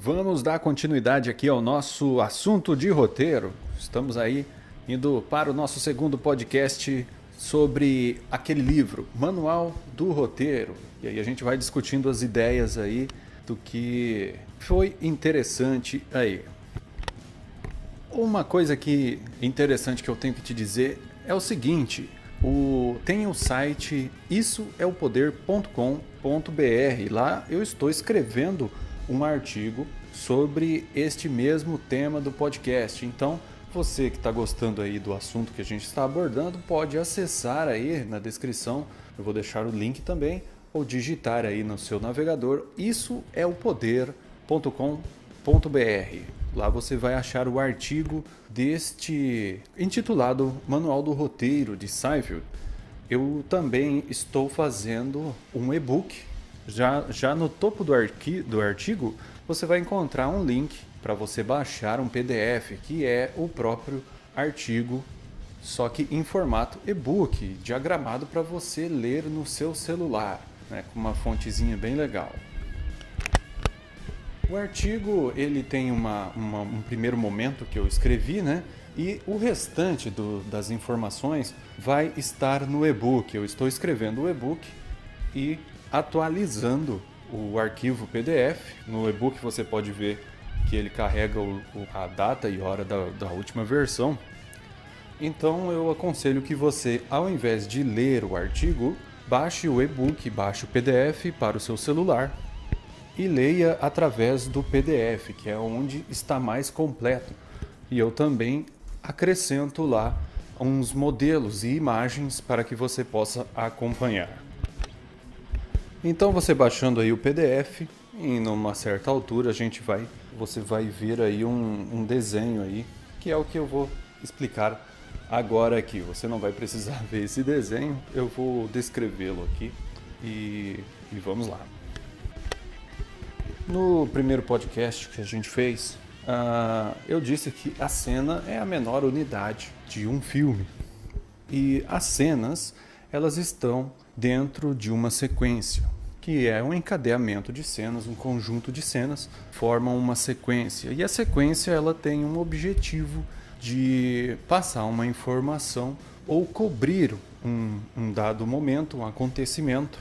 Vamos dar continuidade aqui ao nosso assunto de roteiro. Estamos aí indo para o nosso segundo podcast sobre aquele livro, Manual do Roteiro. E aí a gente vai discutindo as ideias aí do que foi interessante aí. Uma coisa que interessante que eu tenho que te dizer é o seguinte: tem o site issoeopoder.com.br. Lá eu estou escrevendo um artigo sobre este mesmo tema do podcast. Então, você que está gostando aí do assunto que a gente está abordando, pode acessar aí na descrição. Eu vou deixar o link também, ou digitar aí no seu navegador issoeopoder.com.br. Lá você vai achar o artigo deste intitulado Manual do Roteiro de Seinfeld. Eu também estou fazendo um e-book. Já no topo do artigo você vai encontrar um link para você baixar um PDF, que é o próprio artigo, só que em formato e-book, diagramado para você ler no seu celular, né, com uma fontezinha bem legal. O artigo ele tem um primeiro momento que eu escrevi, né? E o restante das informações vai estar no e-book. Eu estou escrevendo o e-book e atualizando o arquivo PDF. No e-book você pode ver que ele carrega a data e hora da última versão. Então eu aconselho que você, ao invés de ler o artigo, baixe o e-book, baixe o PDF para o seu celular e leia através do PDF, que é onde está mais completo. E eu também acrescento lá uns modelos e imagens para que você possa acompanhar. Então você baixando aí o PDF, e numa certa altura você vai ver aí um desenho aí, que é o que eu vou explicar agora aqui. Você não vai precisar ver esse desenho, eu vou descrevê-lo aqui e vamos lá. No primeiro podcast que a gente fez, eu disse que a cena é a menor unidade de um filme. E as cenas, elas estão dentro de uma sequência, que é um encadeamento de cenas, um conjunto de cenas formam uma sequência. E a sequência ela tem um objetivo de passar uma informação ou cobrir um dado momento, um acontecimento.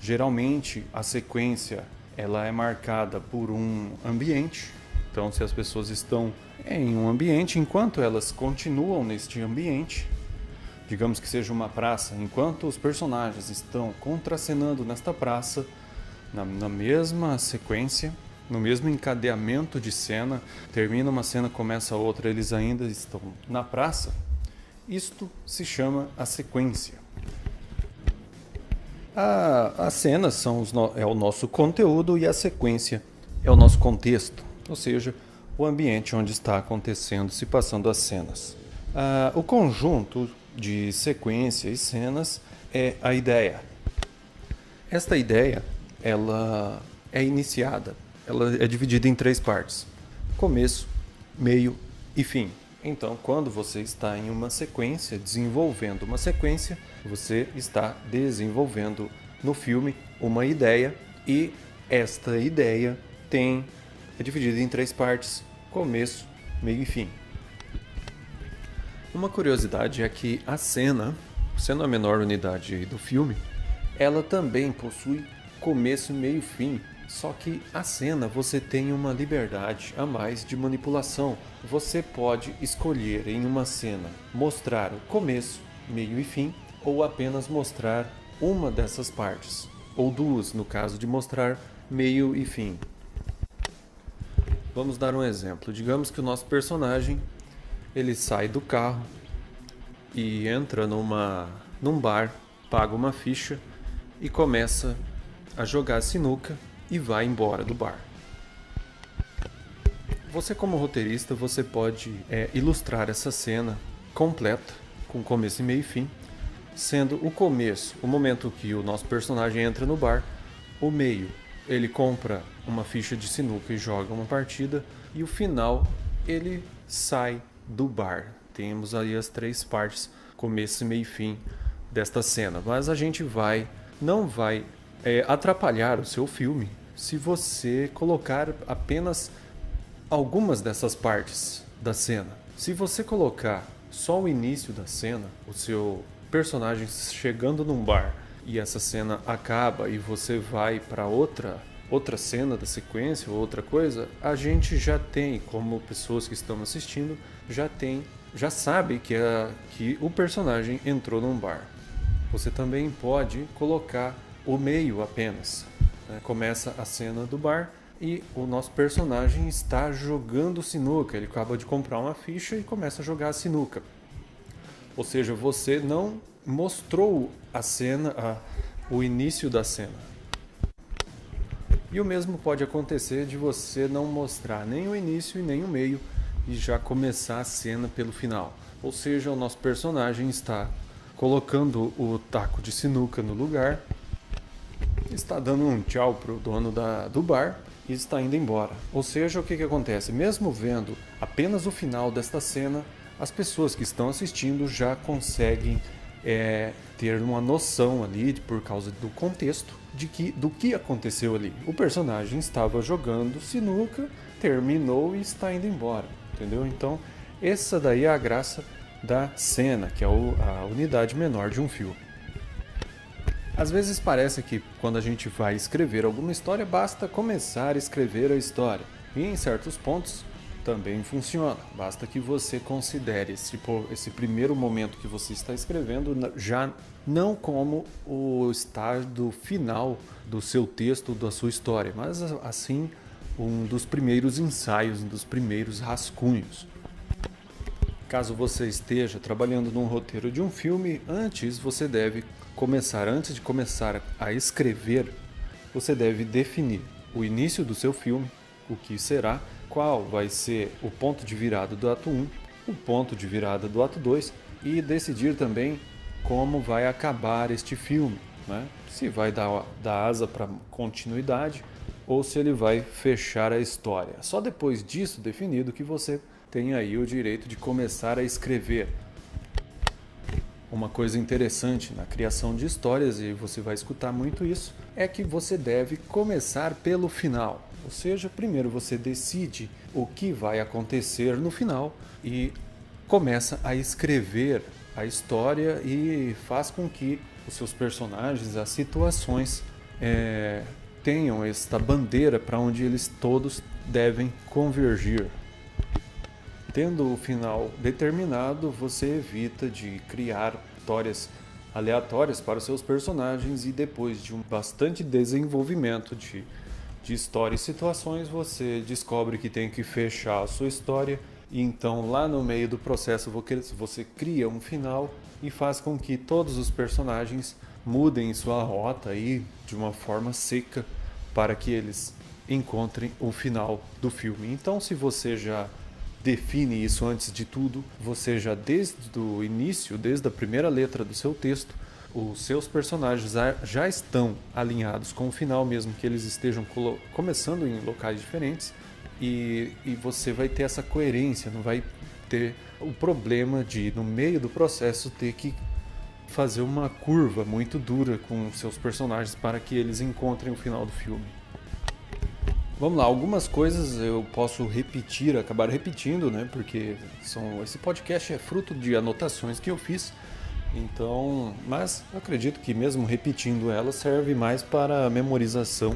Geralmente a sequência ela é marcada por um ambiente. Então, se as pessoas estão em um ambiente, enquanto elas continuam neste ambiente, digamos que seja uma praça, enquanto os personagens estão contracenando nesta praça, na mesma sequência, no mesmo encadeamento de cena, termina uma cena, começa outra, eles ainda estão na praça, isto se chama a sequência. As cenas é o nosso conteúdo e a sequência é o nosso contexto, ou seja, o ambiente onde está acontecendo, se passando as cenas. O conjunto de sequência e cenas é a ideia. Esta ideia ela é iniciada, ela é dividida em 3 partes: começo, meio e fim. Então, quando você está em uma sequência, desenvolvendo uma sequência, você está desenvolvendo no filme uma ideia, e esta ideia é dividida em 3 partes: começo, meio e fim. Uma curiosidade é que a cena, sendo a menor unidade do filme, ela também possui começo, meio e fim. Só que a cena você tem uma liberdade a mais de manipulação. Você pode escolher em uma cena mostrar o começo, meio e fim, ou apenas mostrar uma dessas partes, ou duas, no caso de mostrar meio e fim. Vamos dar um exemplo. Digamos que o nosso personagem ele sai do carro e entra num bar, paga uma ficha e começa a jogar sinuca e vai embora do bar. Você, como roteirista, você pode ilustrar essa cena completa, com começo e meio e fim, sendo o começo o momento que o nosso personagem entra no bar, o meio ele compra uma ficha de sinuca e joga uma partida, e o final ele sai do bar. Temos aí as 3 partes, começo, meio e fim desta cena, mas a gente não vai atrapalhar o seu filme se você colocar apenas algumas dessas partes da cena. Se você colocar só o início da cena, o seu personagem chegando num bar e essa cena acaba e você vai para outra cena da sequência ou outra coisa, a gente já tem, como pessoas que estão assistindo, já sabe que o personagem entrou num bar. Você também pode colocar o meio apenas, né? Começa a cena do bar e o nosso personagem está jogando sinuca. Ele acaba de comprar uma ficha e começa a jogar a sinuca. Ou seja, você não mostrou a cena, o início da cena. E o mesmo pode acontecer de você não mostrar nem o início e nem o meio e já começar a cena pelo final. Ou seja, o nosso personagem está colocando o taco de sinuca no lugar, está dando um tchau para o dono do bar e está indo embora. Ou seja, o que acontece? Mesmo vendo apenas o final desta cena, as pessoas que estão assistindo já conseguem ter uma noção ali, por causa do contexto, do que aconteceu ali. O personagem estava jogando sinuca, terminou e está indo embora, entendeu? Então, essa daí é a graça da cena, que é a unidade menor de um filme. Às vezes parece que quando a gente vai escrever alguma história, basta começar a escrever a história. E em certos pontos também funciona. Basta que você considere esse primeiro momento que você está escrevendo já não como o estado final do seu texto, da sua história, mas assim um dos primeiros ensaios, um dos primeiros rascunhos. Caso você esteja trabalhando num roteiro de um filme, antes de começar a escrever, você deve definir o início do seu filme, o que será, qual vai ser o ponto de virada do ato 1, o ponto de virada do ato 2 e decidir também como vai acabar este filme, né? Se vai dar asa para continuidade ou se ele vai fechar a história. Só depois disso definido que você tem aí o direito de começar a escrever. Uma coisa interessante na criação de histórias, e você vai escutar muito isso, é que você deve começar pelo final. Ou seja, primeiro você decide o que vai acontecer no final e começa a escrever a história e faz com que os seus personagens, as situações, tenham esta bandeira para onde eles todos devem convergir. Tendo o final determinado, você evita de criar histórias aleatórias para os seus personagens e depois de um bastante desenvolvimento de história e situações, você descobre que tem que fechar a sua história e então lá no meio do processo você cria um final e faz com que todos os personagens mudem sua rota aí de uma forma seca para que eles encontrem o final do filme. Então, se você já define isso antes de tudo, você já desde o início, desde a primeira letra do seu texto, os seus personagens já estão alinhados com o final, mesmo que eles estejam começando em locais diferentes, e você vai ter essa coerência, não vai ter o problema de, no meio do processo, ter que fazer uma curva muito dura com os seus personagens para que eles encontrem o final do filme. Vamos lá, algumas coisas eu posso acabar repetindo, né? Porque esse podcast é fruto de anotações que eu fiz. Então, mas eu acredito que mesmo repetindo ela serve mais para memorização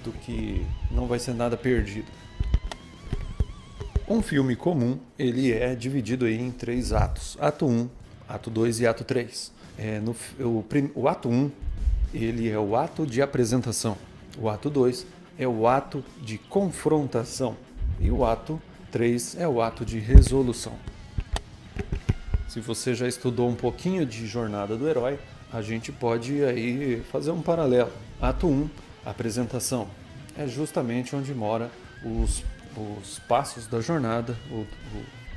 do que não vai ser nada perdido. Um filme comum, ele é dividido aí em 3 atos. Ato 1, ato 2 e ato 3. O ato 1, ele é o ato de apresentação. O ato 2 é o ato de confrontação. E o ato 3 é o ato de resolução. Se você já estudou um pouquinho de Jornada do Herói, a gente pode aí fazer um paralelo. Ato 1, apresentação. É justamente onde mora os passos da jornada,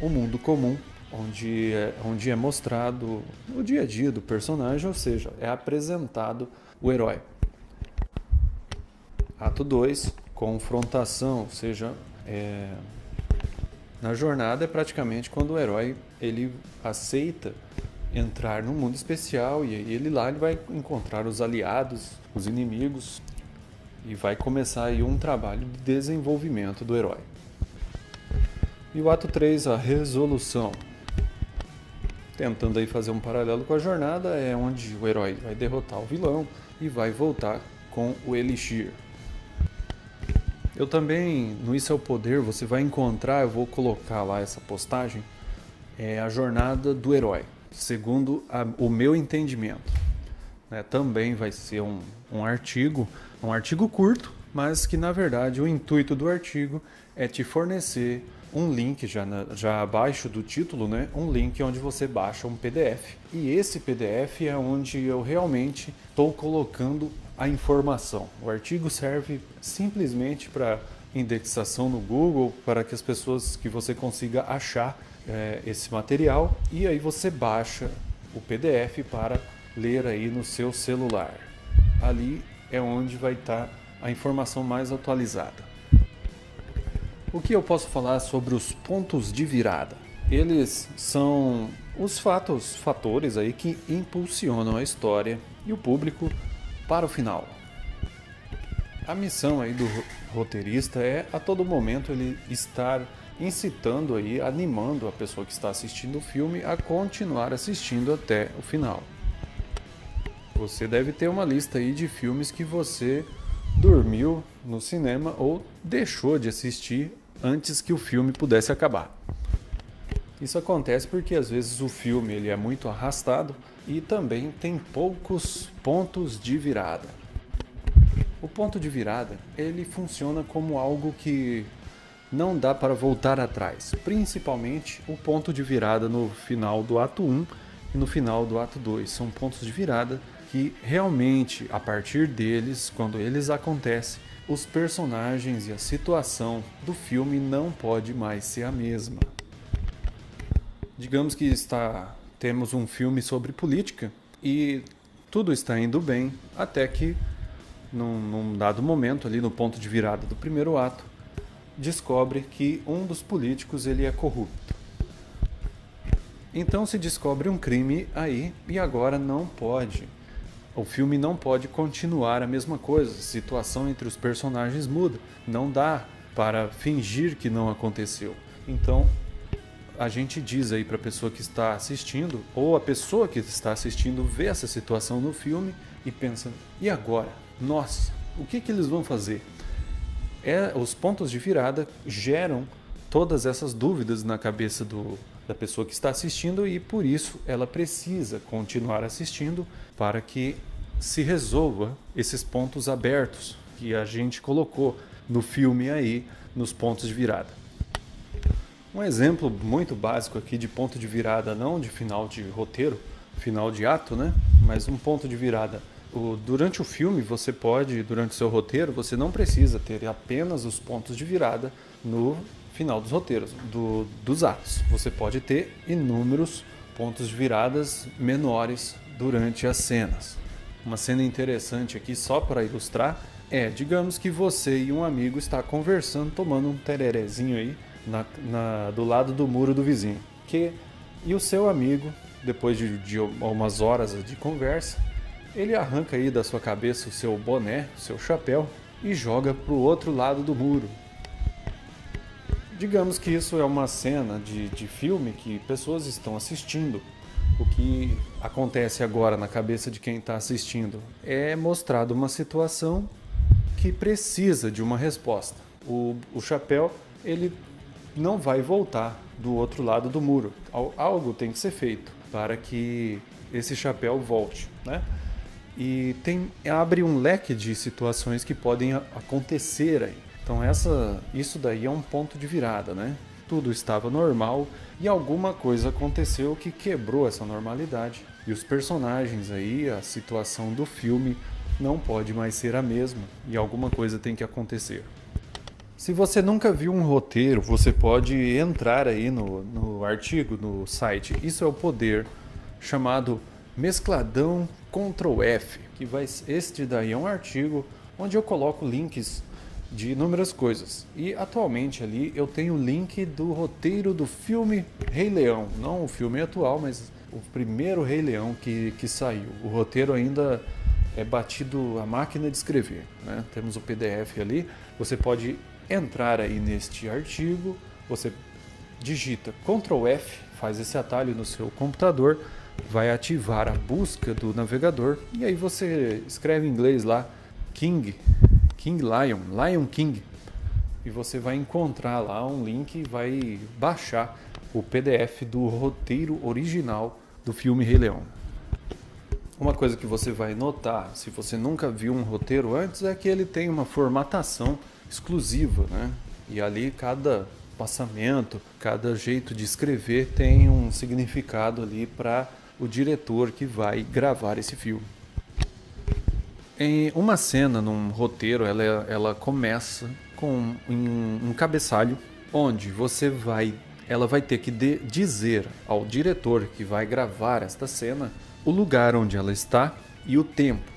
o mundo comum, onde é mostrado o dia a dia do personagem, ou seja, é apresentado o herói. Ato 2, confrontação, ou seja, na jornada é praticamente quando o herói ele aceita entrar num mundo especial e aí ele vai encontrar os aliados, os inimigos. E vai começar aí um trabalho de desenvolvimento do herói. E o ato 3, a resolução. Tentando aí fazer um paralelo com a jornada, é onde o herói vai derrotar o vilão e vai voltar com o Elixir. Eu também, no Isso é o Poder, você vai encontrar, eu vou colocar lá essa postagem, a jornada do herói, segundo o meu entendimento. Também vai ser um artigo curto, mas que na verdade o intuito do artigo é te fornecer um link já abaixo do título, né? Um link onde você baixa um PDF. E esse PDF é onde eu realmente estou colocando a informação. O artigo serve simplesmente para indexação no Google, para que você consiga achar esse material, e aí você baixa o PDF para ler aí no seu celular. Ali é onde vai estar a informação mais atualizada. O que eu posso falar sobre os pontos de virada? Eles são os fatores aí que impulsionam a história e o público para o final. A missão aí do roteirista é a todo momento ele estar incitando aí, animando a pessoa que está assistindo o filme a continuar assistindo até o final. Você deve ter uma lista aí de filmes que você dormiu no cinema ou deixou de assistir antes que o filme pudesse acabar. Isso acontece porque às vezes o filme ele é muito arrastado e também tem poucos pontos de virada. O ponto de virada ele funciona como algo que não dá para voltar atrás, principalmente o ponto de virada no final do ato 1 e no final do ato 2. São pontos de virada que realmente, a partir deles, quando eles acontecem, os personagens e a situação do filme não pode mais ser a mesma. Digamos que temos um filme sobre política e tudo está indo bem até que, num dado momento, ali no ponto de virada do primeiro ato, descobre que um dos políticos ele é corrupto. Então se descobre um crime aí e agora o filme não pode continuar a mesma coisa, a situação entre os personagens muda, não dá para fingir que não aconteceu. Então a gente diz aí para a pessoa que está assistindo, ou a pessoa que está assistindo vê essa situação no filme e pensa, e agora? Nossa, o que eles vão fazer? Os pontos de virada geram todas essas dúvidas na cabeça da pessoa que está assistindo e por isso ela precisa continuar assistindo para que se resolva esses pontos abertos que a gente colocou no filme aí, nos pontos de virada. Um exemplo muito básico aqui de ponto de virada, não de final de roteiro, final de ato, né? Mas um ponto de virada. Durante o filme, durante o seu roteiro, você não precisa ter apenas os pontos de virada no final dos roteiros, dos atos. Você pode ter inúmeros pontos de viradas menores durante as cenas. Uma cena interessante aqui, só para ilustrar, digamos que você e um amigo estão conversando, tomando um tererezinho aí, do lado do muro do vizinho. E o seu amigo, depois de umas horas de conversa, ele arranca aí da sua cabeça o seu boné, o seu chapéu e joga para o outro lado do muro. Digamos que isso é uma cena de filme que pessoas estão assistindo. O que acontece agora na cabeça de quem está assistindo é mostrado uma situação que precisa de uma resposta. O chapéu ele não vai voltar do outro lado do muro. Algo tem que ser feito para que esse chapéu volte, né? E abre um leque de situações que podem acontecer aí. Então isso daí é um ponto de virada, né? Tudo estava normal e alguma coisa aconteceu que quebrou essa normalidade. E os personagens aí, a situação do filme não pode mais ser a mesma e alguma coisa tem que acontecer. Se você nunca viu um roteiro, você pode entrar aí no artigo, no site Isso é o Poder, chamado Mescladão Ctrl F, este daí é um artigo onde eu coloco links de inúmeras coisas. E atualmente ali eu tenho o link do roteiro do filme Rei Leão, não o filme atual, mas o primeiro Rei Leão que saiu. O roteiro ainda é batido a máquina de escrever, né? Temos o PDF ali, você pode entrar aí neste artigo, você digita Ctrl F, faz esse atalho no seu computador, vai ativar a busca do navegador e aí você escreve em inglês lá King Lion King, e você vai encontrar lá um link e vai baixar o PDF do roteiro original do filme Rei Leão. Uma coisa que você vai notar, se você nunca viu um roteiro antes, é que ele tem uma formatação exclusiva, né? E ali cada passamento, cada jeito de escrever tem um significado ali para o diretor que vai gravar esse filme. Em uma cena num roteiro, ela começa com um cabeçalho onde ela vai ter que dizer ao diretor que vai gravar esta cena o lugar onde ela está e o tempo.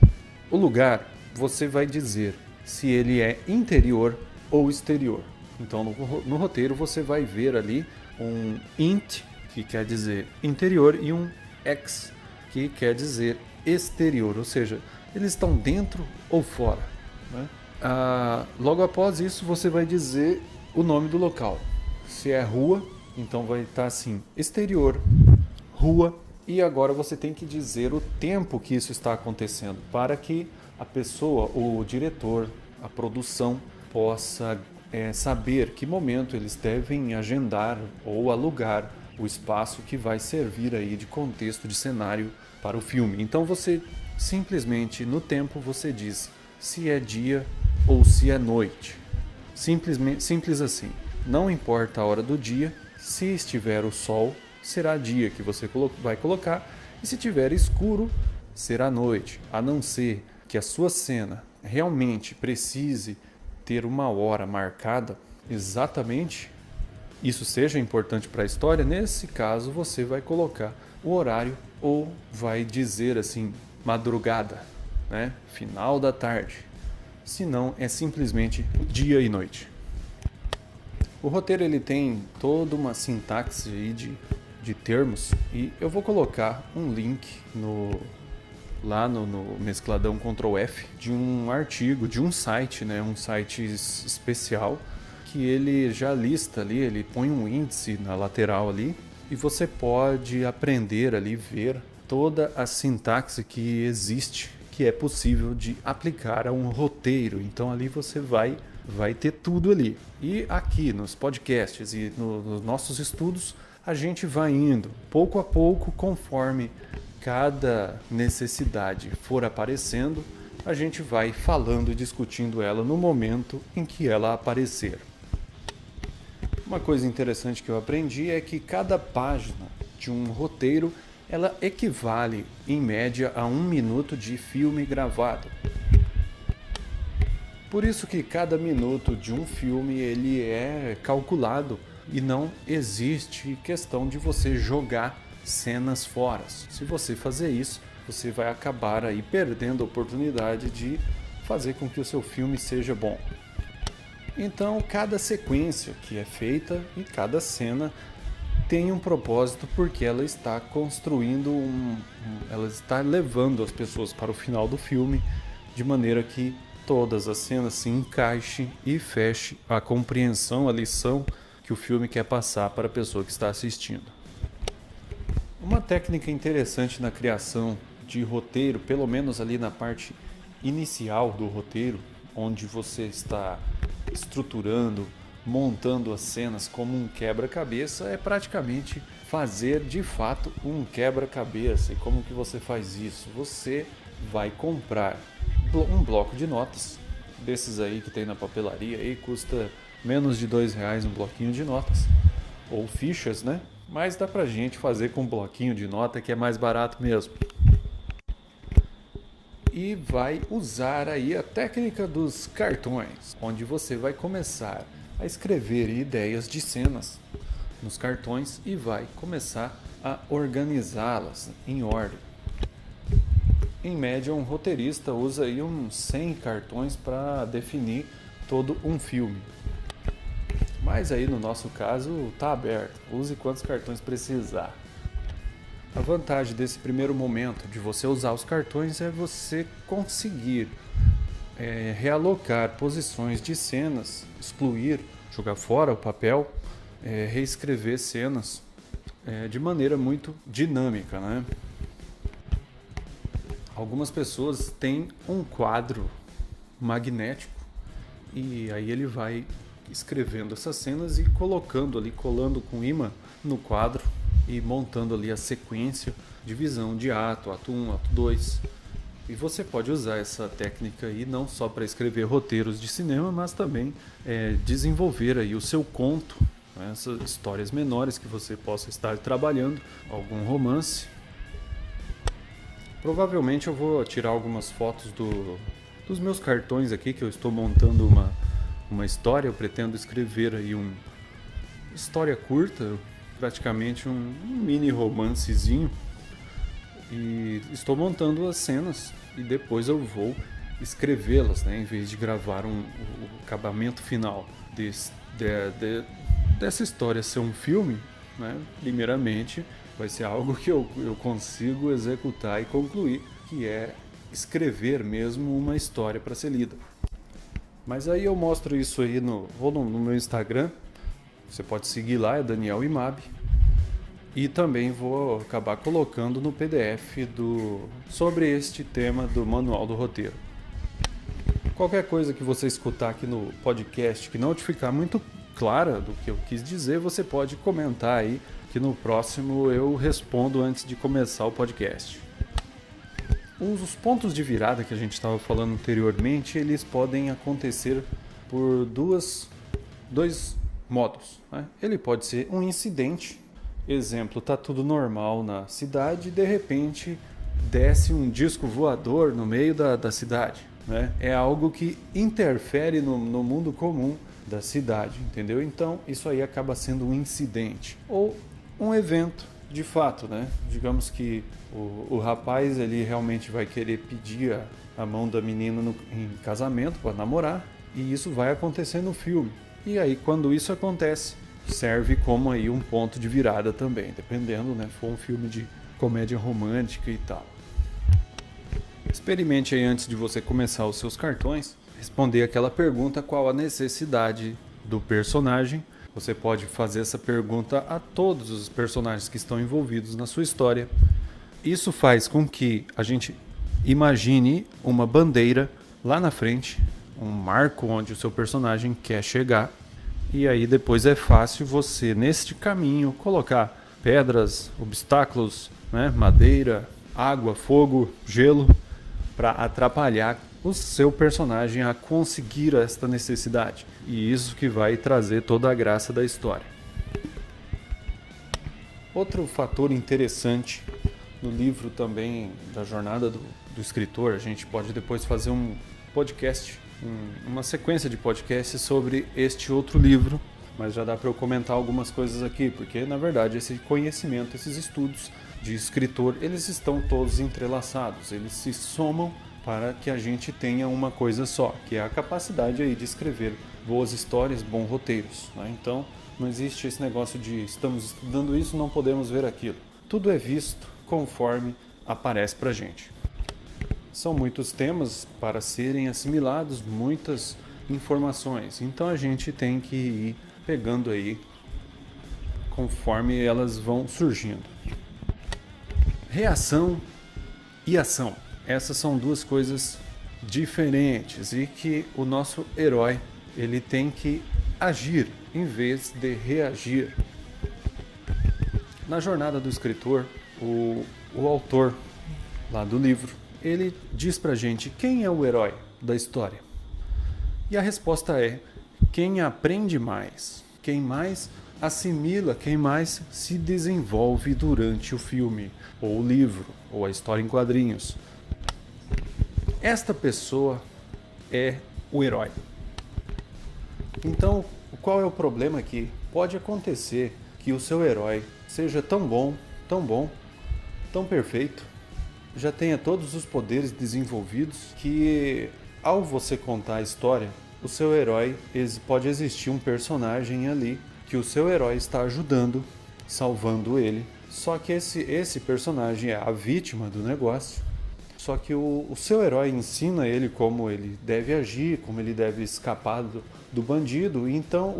O lugar, você vai dizer se ele é interior ou exterior. Então no roteiro você vai ver ali um int, que quer dizer interior, e um ex, que quer dizer exterior, ou seja, eles estão dentro ou fora, né? Logo após isso você vai dizer o nome do local. Se é rua, então vai estar assim, exterior, rua, e agora você tem que dizer o tempo que isso está acontecendo para que a pessoa, o diretor, a produção possa saber que momento eles devem agendar ou alugar o espaço que vai servir aí de contexto de cenário para o filme. Então você simplesmente no tempo você diz se é dia ou se é noite. Simples assim. Não importa a hora do dia, se estiver o sol, será dia que você vai colocar, e se tiver escuro, será noite, a não ser que a sua cena realmente precise ter uma hora marcada exatamente, isso seja importante para a história. Nesse caso você vai colocar o horário ou vai dizer assim, madrugada, né? Final da tarde. Se não, é simplesmente dia e noite. O roteiro ele tem toda uma sintaxe aí de termos, e eu vou colocar um link lá no mescladão Ctrl F de um artigo, de um site, né? Um site especial que ele já lista ali, ele põe um índice na lateral ali e você pode aprender ali, ver toda a sintaxe que existe, que é possível de aplicar a um roteiro. Então ali você vai ter tudo ali. E aqui nos podcasts e nos nossos estudos, a gente vai indo pouco a pouco, conforme cada necessidade for aparecendo, a gente vai falando e discutindo ela no momento em que ela aparecer. Uma coisa interessante que eu aprendi é que cada página de um roteiro ela equivale em média a 1 minuto de filme gravado. Por isso que cada minuto de um filme ele é calculado e não existe questão de você jogar cenas fora. Se você fazer isso, você vai acabar aí perdendo a oportunidade de fazer com que o seu filme seja bom. Então, cada sequência que é feita e cada cena tem um propósito, porque ela está construindo ela está levando as pessoas para o final do filme de maneira que todas as cenas se encaixem e feche a compreensão, a lição que o filme quer passar para a pessoa que está assistindo. Uma técnica interessante na criação de roteiro, pelo menos ali na parte inicial do roteiro, onde você está estruturando, montando as cenas como um quebra-cabeça, é praticamente fazer de fato um quebra-cabeça. E como que você faz isso? Você vai comprar um bloco de notas, desses aí que tem na papelaria, aí custa menos de R$2 um bloquinho de notas, ou fichas, né? Mas dá pra gente fazer com um bloquinho de nota que é mais barato mesmo. E vai usar aí a técnica dos cartões, onde você vai começar a escrever ideias de cenas nos cartões e vai começar a organizá-las em ordem. Em média, um roteirista usa aí uns 100 cartões para definir todo um filme. Mas aí no nosso caso está aberto, use quantos cartões precisar. A vantagem desse primeiro momento de você usar os cartões é você conseguir realocar posições de cenas, excluir, jogar fora o papel, reescrever cenas de maneira muito dinâmica, né? Algumas pessoas têm um quadro magnético e aí ele vai escrevendo essas cenas e colocando ali, colando com imã no quadro e montando ali a sequência de visão de ato 1, ato 2. E você pode usar essa técnica aí não só para escrever roteiros de cinema, mas também desenvolver aí o seu conto, né? Essas histórias menores que você possa estar trabalhando, algum romance. Provavelmente eu vou tirar algumas fotos dos meus cartões aqui, que eu estou montando uma história. Eu pretendo escrever aí uma história curta, praticamente um mini romancezinho. E estou montando as cenas e depois eu vou escrevê-las, né? Em vez de gravar o acabamento final dessa história ser um filme, né? Primeiramente vai ser algo que eu consigo executar e concluir, que é escrever mesmo uma história para ser lida. Mas aí eu mostro isso aí no meu Instagram, você pode seguir lá, é Daniel Imab. E também vou acabar colocando no PDF sobre este tema do Manual do Roteiro. Qualquer coisa que você escutar aqui no podcast que não te ficar muito clara do que eu quis dizer, você pode comentar aí, que no próximo eu respondo antes de começar o podcast. Os pontos de virada que a gente estava falando anteriormente, eles podem acontecer por dois modos, né? Ele pode ser um incidente. Exemplo, tá tudo normal na cidade e de repente desce um disco voador no meio da cidade, né? É algo que interfere no mundo comum da cidade, entendeu? Então isso aí acaba sendo um incidente ou um evento de fato, né? Digamos que o rapaz ele realmente vai querer pedir a mão da menina em casamento para namorar, e isso vai acontecer no filme. E aí quando isso acontece, serve como aí um ponto de virada também, dependendo, né? For um filme de comédia romântica e tal. Experimente aí, antes de você começar os seus cartões, responder aquela pergunta: qual a necessidade do personagem? Você pode fazer essa pergunta a todos os personagens que estão envolvidos na sua história. Isso faz com que a gente imagine uma bandeira lá na frente, um marco onde o seu personagem quer chegar. E aí depois é fácil você, neste caminho, colocar pedras, obstáculos, né? Madeira, água, fogo, gelo, para atrapalhar o seu personagem a conseguir esta necessidade. E isso que vai trazer toda a graça da história. Outro fator interessante no livro também, da jornada do escritor, a gente pode depois fazer um podcast, uma sequência de podcasts sobre este outro livro, mas já dá para eu comentar algumas coisas aqui, porque na verdade esse conhecimento, esses estudos de escritor, eles estão todos entrelaçados, eles se somam para que a gente tenha uma coisa só, que é a capacidade aí de escrever boas histórias, bons roteiros, né? Então não existe esse negócio de estamos estudando isso, não podemos ver aquilo. Tudo é visto conforme aparece para a gente. São muitos temas para serem assimilados, muitas informações. Então a gente tem que ir pegando aí conforme elas vão surgindo. Reação e ação. Essas são duas coisas diferentes e que o nosso herói ele tem que agir em vez de reagir. Na jornada do escritor, o autor lá do livro, ele diz pra gente quem é o herói da história. E a resposta é quem aprende mais, quem mais assimila, quem mais se desenvolve durante o filme, ou o livro, ou a história em quadrinhos. Esta pessoa é o herói. Então, qual é o problema aqui? Pode acontecer que o seu herói seja tão bom, tão perfeito, já tenha todos os poderes desenvolvidos, que ao você contar a história, o seu herói, pode existir um personagem ali que o seu herói está ajudando, salvando ele Só que esse personagem é a vítima do negócio. Só que o seu herói ensina ele como ele deve agir, como ele deve escapar do bandido. Então,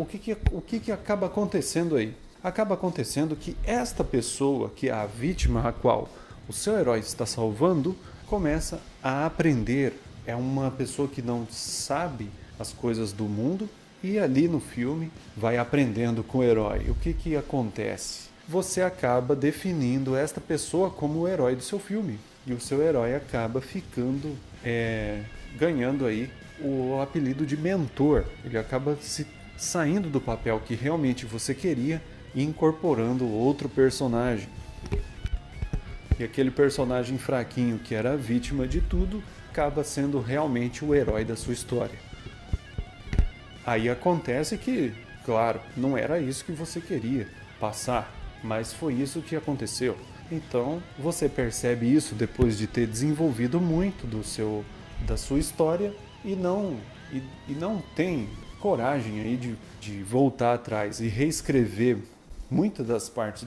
o que acaba acontecendo aí? Acaba acontecendo que esta pessoa, que é a vítima a qual o seu herói está salvando, começa a aprender. É uma pessoa que não sabe as coisas do mundo e ali no filme vai aprendendo com o herói. O que acontece? Você acaba definindo esta pessoa como o herói do seu filme. E o seu herói acaba ficando, ganhando aí o apelido de mentor. Ele acaba saindo do papel que realmente você queria e incorporando outro personagem. E aquele personagem fraquinho que era a vítima de tudo, acaba sendo realmente o herói da sua história. Aí acontece que, claro, não era isso que você queria passar, mas foi isso que aconteceu. Então, você percebe isso depois de ter desenvolvido muito da sua história e não tem coragem aí de voltar atrás e reescrever muitas das partes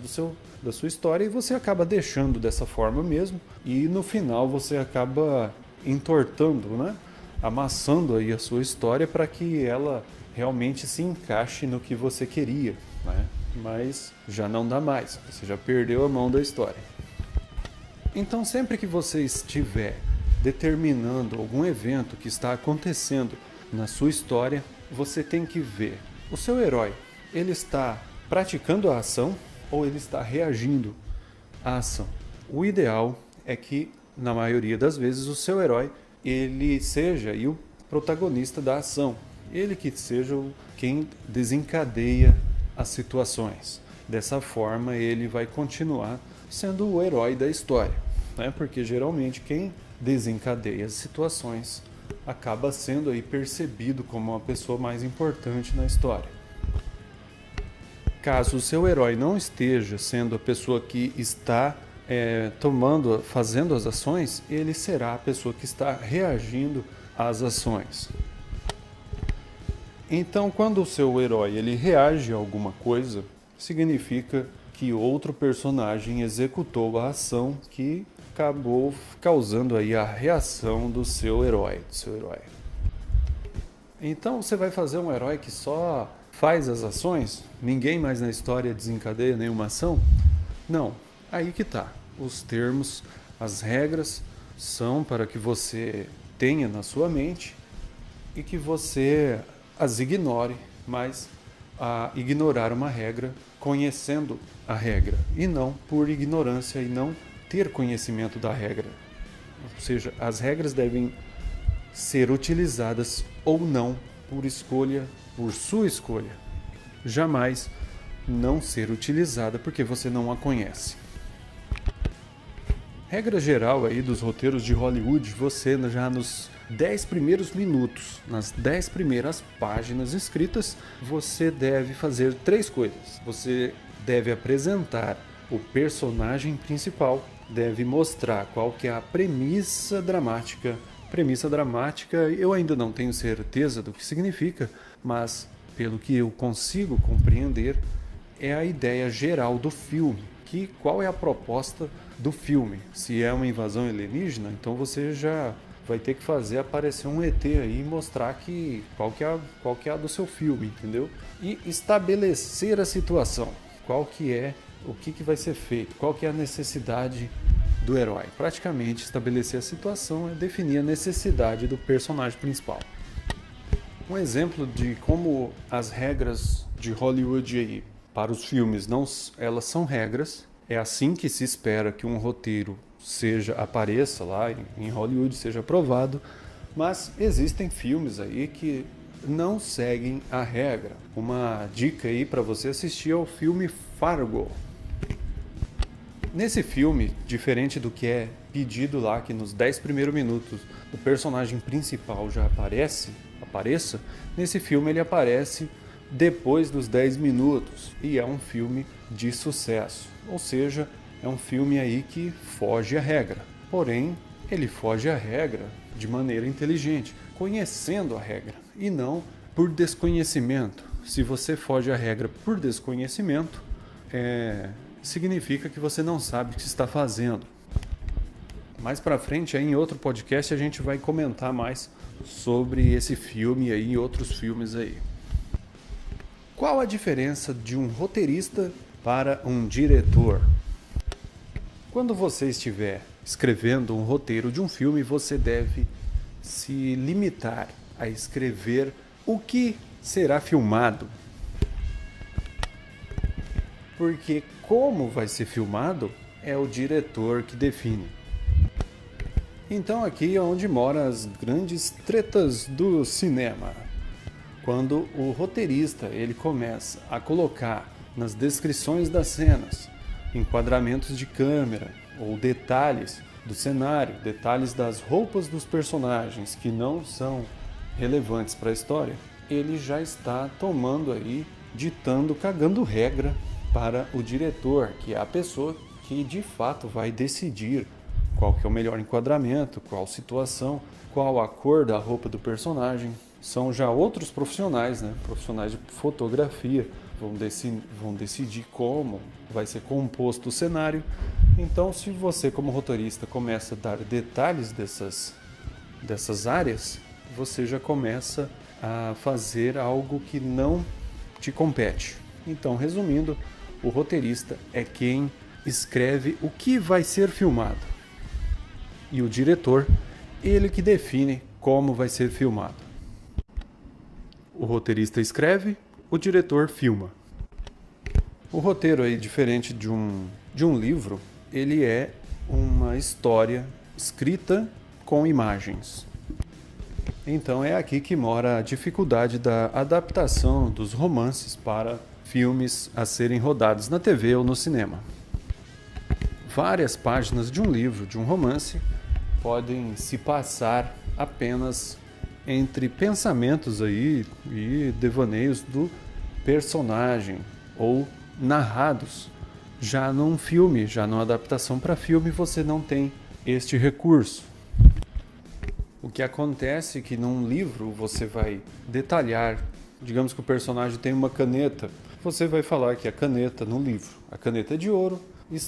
da sua história, e você acaba deixando dessa forma mesmo, e no final você acaba entortando, né? Amassando aí a sua história para que ela realmente se encaixe no que você queria, né? Mas já não dá mais, você já perdeu a mão da história. Então, sempre que você estiver determinando algum evento que está acontecendo na sua história, você tem que ver o seu herói, ele está praticando a ação ou ele está reagindo à ação. O ideal é que, na maioria das vezes, o seu herói ele seja o protagonista da ação, ele que seja quem desencadeia as situações. Dessa forma, ele vai continuar sendo o herói da história, né? Porque geralmente quem desencadeia as situações acaba sendo aí percebido como uma pessoa mais importante na história. Caso o seu herói não esteja sendo a pessoa que está fazendo as ações, ele será a pessoa que está reagindo às ações. Então, quando o seu herói ele reage a alguma coisa, significa que outro personagem executou a ação que acabou causando aí a reação do seu herói. Então, você vai fazer um herói que só faz as ações? Ninguém mais na história desencadeia nenhuma ação? Não, aí que tá. Os termos, as regras são para que você tenha na sua mente e que você as ignore, mas ignorar uma regra conhecendo a regra e não por ignorância e não ter conhecimento da regra. Ou seja, as regras devem ser utilizadas ou não por escolha, por sua escolha. Jamais não ser utilizada porque você não a conhece. Regra geral aí dos roteiros de Hollywood, você já nos 10 primeiros minutos, nas 10 primeiras páginas escritas, você deve fazer 3 coisas. Você deve apresentar o personagem principal, deve mostrar qual que é a premissa dramática. Premissa dramática, eu ainda não tenho certeza do que significa, mas pelo que eu consigo compreender, é a ideia geral do filme. Qual é a proposta do filme? Se é uma invasão alienígena, então você já vai ter que fazer aparecer um ET aí e mostrar qual que é a do seu filme, entendeu? E estabelecer a situação. Qual que é, o que vai ser feito, qual que é a necessidade do herói. Praticamente estabelecer a situação é definir a necessidade do personagem principal. Um exemplo de como as regras de Hollywood aí para os filmes elas são regras. É assim que se espera que um roteiro apareça lá em Hollywood, seja aprovado, mas existem filmes aí que não seguem a regra. Uma dica aí para você assistir é o filme Fargo. Nesse filme, diferente do que é pedido lá, que nos 10 primeiros minutos o personagem principal já apareça, nesse filme ele aparece depois dos 10 minutos e é um filme de sucesso, ou seja, é um filme aí que foge à regra, porém ele foge à regra de maneira inteligente, conhecendo a regra e não por desconhecimento. Se você foge à regra por desconhecimento, significa que você não sabe o que está fazendo. Mais para frente, aí, em outro podcast, a gente vai comentar mais sobre esse filme aí e outros filmes aí. Qual a diferença de um roteirista para um diretor? Quando você estiver escrevendo um roteiro de um filme, você deve se limitar a escrever o que será filmado. Porque como vai ser filmado é o diretor que define. Então aqui é onde moram as grandes tretas do cinema. Quando o roteirista ele começa a colocar nas descrições das cenas enquadramentos de câmera ou detalhes do cenário, detalhes das roupas dos personagens que não são relevantes para a história, ele já está tomando aí, ditando, cagando regra para o diretor, que é a pessoa que de fato vai decidir qual que é o melhor enquadramento, qual situação, qual a cor da roupa do personagem. São já outros profissionais, né? Profissionais de fotografia, vão decidir como vai ser composto o cenário. Então, se você como roteirista começa a dar detalhes dessas áreas, você já começa a fazer algo que não te compete. Então, resumindo, o roteirista é quem escreve o que vai ser filmado. E o diretor, ele que define como vai ser filmado. O roteirista escreve, o diretor filma. O roteiro aí, diferente de um livro, ele é uma história escrita com imagens. Então é aqui que mora a dificuldade da adaptação dos romances para filmes a serem rodados na TV ou no cinema. Várias páginas de um livro, de um romance, podem se passar apenas entre pensamentos aí e devaneios do personagem ou narrados. Já num filme, já numa adaptação para filme, você não tem este recurso. O que acontece é que num livro você vai detalhar, digamos que o personagem tem uma caneta, você vai falar que a caneta no livro, a caneta é de ouro,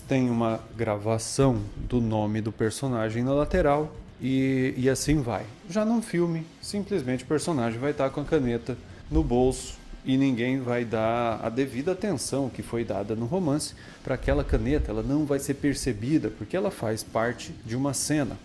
tem uma gravação do nome do personagem na lateral e assim vai. Já num filme, simplesmente o personagem vai estar com a caneta no bolso e ninguém vai dar a devida atenção que foi dada no romance para aquela caneta. Ela não vai ser percebida porque ela faz parte de uma cena.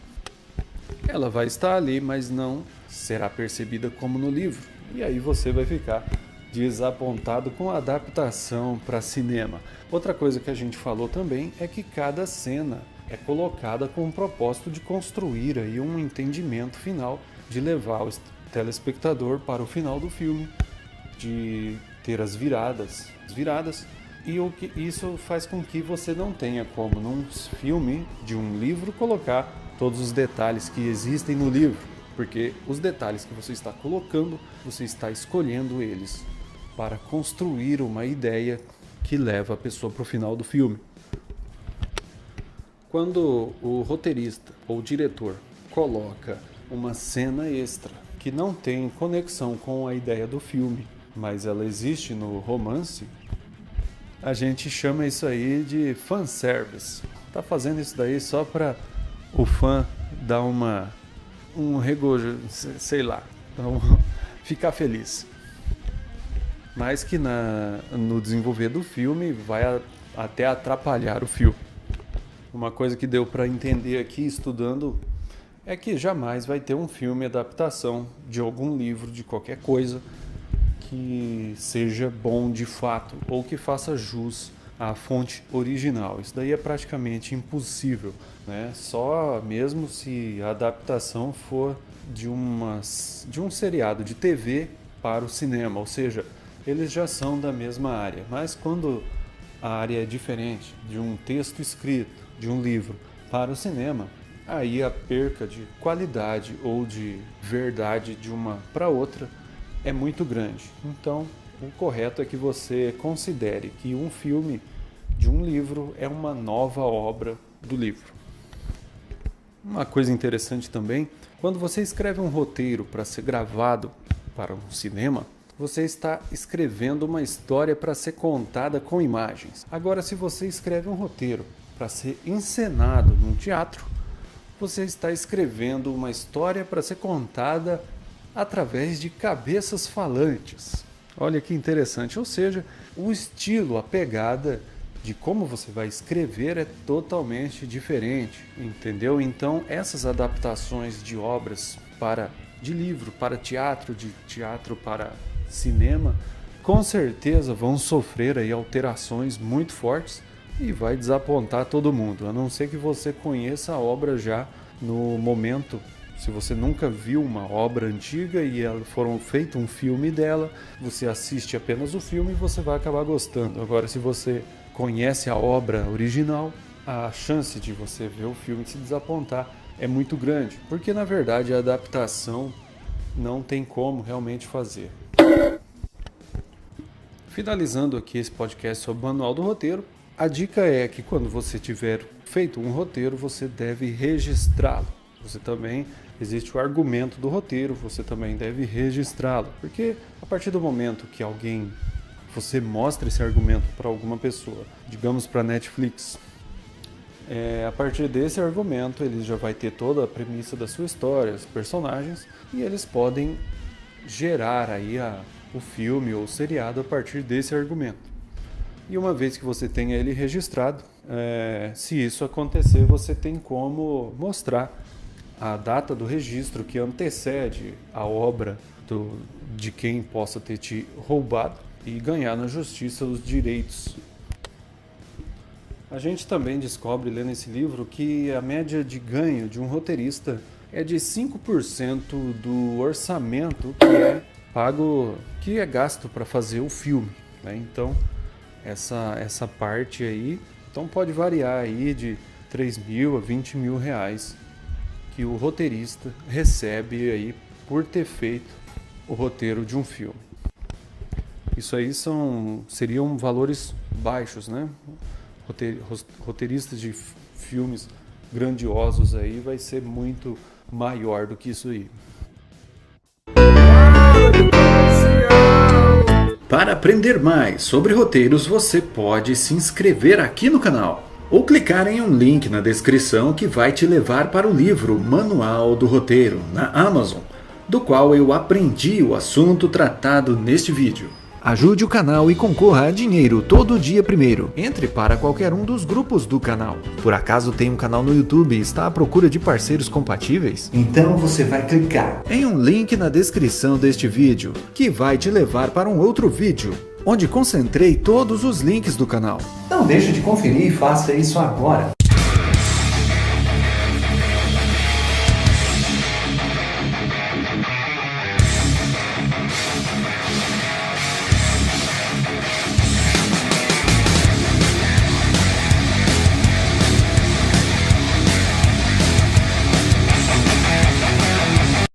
Ela vai estar ali, mas não será percebida como no livro. E aí você vai ficar desapontado com a adaptação para cinema. Outra coisa que a gente falou também é que cada cena é colocada com o propósito de construir aí um entendimento final, de levar o telespectador para o final do filme, de ter as viradas, e o que isso faz com que você não tenha como num filme de um livro colocar todos os detalhes que existem no livro, porque os detalhes que você está colocando, você está escolhendo eles para construir uma ideia que leva a pessoa para o final do filme. Quando o roteirista ou o diretor coloca uma cena extra que não tem conexão com a ideia do filme, mas ela existe no romance, a gente chama isso aí de fanservice. Tá fazendo isso daí só para o fã dar um regojo, sei lá, ficar feliz. Mas que no desenvolver do filme vai até atrapalhar o filme. Uma coisa que deu para entender aqui estudando é que jamais vai ter um filme adaptação de algum livro, de qualquer coisa que seja bom de fato ou que faça jus à fonte original. Isso daí é praticamente impossível, né? Só mesmo se a adaptação for de um seriado de TV para o cinema, ou seja, eles já são da mesma área, mas quando a área é diferente de um texto escrito, de um livro para o cinema, aí a perca de qualidade ou de verdade de uma para outra é muito grande. Então, o correto é que você considere que um filme de um livro é uma nova obra do livro. Uma coisa interessante também, quando você escreve um roteiro para ser gravado para um cinema, você está escrevendo uma história para ser contada com imagens. Agora, se você escreve um roteiro para ser encenado num teatro, você está escrevendo uma história para ser contada através de cabeças falantes. Olha que interessante, ou seja, o estilo, a pegada de como você vai escrever é totalmente diferente, entendeu? Então, essas adaptações de obras de livro para teatro, de teatro para cinema, com certeza vão sofrer aí alterações muito fortes e vai desapontar todo mundo, a não ser que você conheça a obra já no momento. Se você nunca viu uma obra antiga e foram feito um filme dela, você assiste apenas o filme e você vai acabar gostando. Agora, se você conhece a obra original, a chance de você ver o filme e se desapontar é muito grande, porque na verdade a adaptação não tem como realmente fazer. Finalizando aqui esse podcast sobre o Manual do Roteiro, a dica é que quando você tiver feito um roteiro, você deve registrá-lo. Existe o argumento do roteiro, você também deve registrá-lo, porque a partir do momento que você mostra esse argumento para alguma pessoa, digamos para a Netflix, a partir desse argumento ele já vai ter toda a premissa da sua história, os personagens, e eles podem gerar aí o filme ou o seriado a partir desse argumento. E uma vez que você tenha ele registrado, se isso acontecer, você tem como mostrar a data do registro que antecede a obra de quem possa ter te roubado e ganhar na justiça os direitos. A gente também descobre, lendo esse livro, que a média de ganho de um roteirista é de 5% do orçamento que é pago, que é gasto para fazer o filme, né? Então, essa parte aí pode variar aí de 3 mil a 20 mil reais que o roteirista recebe aí por ter feito o roteiro de um filme. Isso aí seriam valores baixos, né? Roteiristas de filmes grandiosos aí vai ser muito maior do que isso aí. Para aprender mais sobre roteiros, você pode se inscrever aqui no canal ou clicar em um link na descrição que vai te levar para o livro Manual do Roteiro, na Amazon, do qual eu aprendi o assunto tratado neste vídeo. Ajude o canal e concorra a dinheiro todo dia primeiro. Entre para qualquer um dos grupos do canal. Por acaso tem um canal no YouTube e está à procura de parceiros compatíveis? Então você vai clicar em um link na descrição deste vídeo, que vai te levar para um outro vídeo, onde concentrei todos os links do canal. Não deixe de conferir e faça isso agora.